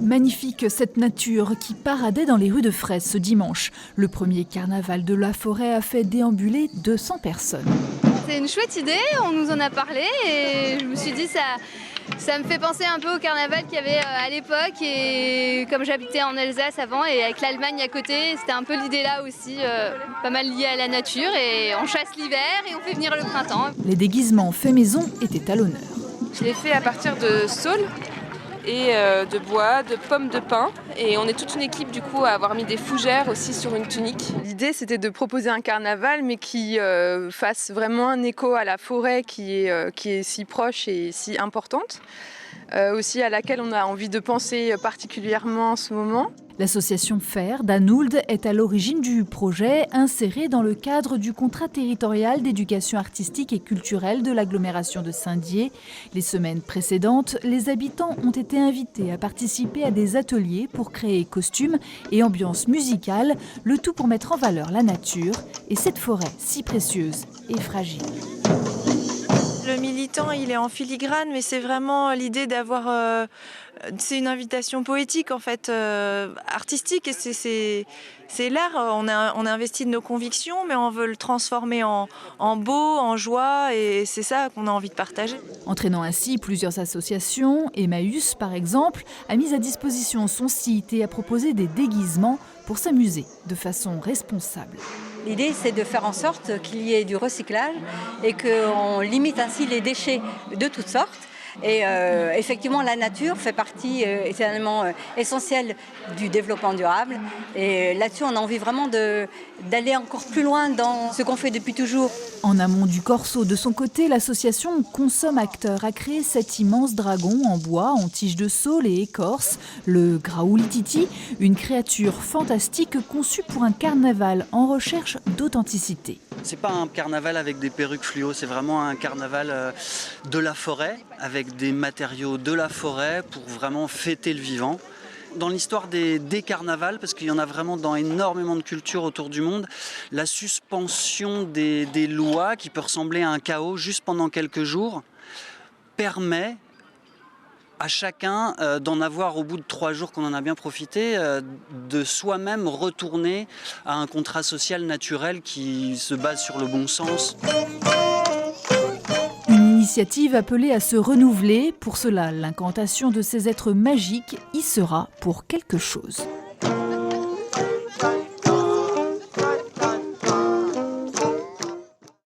Magnifique cette nature qui paradait dans les rues de Fraisse ce dimanche. Le premier carnaval de la forêt a fait déambuler 200 personnes. C'est une chouette idée, on nous en a parlé et je me suis dit ça me fait penser un peu au carnaval qu'il y avait à l'époque, et comme j'habitais en Alsace avant et avec l'Allemagne à côté, c'était un peu l'idée là aussi, pas mal liée à la nature, et on chasse l'hiver et on fait venir le printemps. Les déguisements faits maison étaient à l'honneur. Je l'ai fait à partir de saules et de bois, de pommes de pin, et on est toute une équipe du coup à avoir mis des fougères aussi sur une tunique. L'idée c'était de proposer un carnaval mais qui fasse vraiment un écho à la forêt qui est si proche et si importante, aussi à laquelle on a envie de penser particulièrement en ce moment. L'association FAIR d'Anould est à l'origine du projet, inséré dans le cadre du contrat territorial d'éducation artistique et culturelle de l'agglomération de Saint-Dié. Les semaines précédentes, les habitants ont été invités à participer à des ateliers pour créer costumes et ambiance musicale, le tout pour mettre en valeur la nature et cette forêt si précieuse et fragile. Le militant, il est en filigrane, mais c'est vraiment l'idée d'avoir... c'est une invitation poétique, en fait, artistique. Et c'est l'art, on a investi de nos convictions, mais on veut le transformer en beau, en joie, et c'est ça qu'on a envie de partager. Entraînant ainsi plusieurs associations, Emmaüs, par exemple, a mis à disposition son site et a proposé des déguisements pour s'amuser de façon responsable. L'idée, c'est de faire en sorte qu'il y ait du recyclage et qu'on limite ainsi les déchets de toutes sortes. Et effectivement, la nature fait partie est un élément essentiel du développement durable. Et là-dessus, on a envie vraiment d'aller encore plus loin dans ce qu'on fait depuis toujours. En amont du Corso, de son côté, l'association Consomme Acteur a créé cet immense dragon en bois, en tige de saule et écorce, le Graoulititi, une créature fantastique conçue pour un carnaval en recherche d'authenticité. C'est pas un carnaval avec des perruques fluo, c'est vraiment un carnaval de la forêt, avec des matériaux de la forêt pour vraiment fêter le vivant. Dans l'histoire des carnavals, parce qu'il y en a vraiment dans énormément de cultures autour du monde, la suspension des lois qui peut ressembler à un chaos juste pendant quelques jours permet à chacun d'en avoir, au bout de 3 jours qu'on en a bien profité, de soi-même retourner à un contrat social naturel qui se base sur le bon sens. Une initiative appelée à se renouveler. Pour cela, l'incantation de ces êtres magiques y sera pour quelque chose.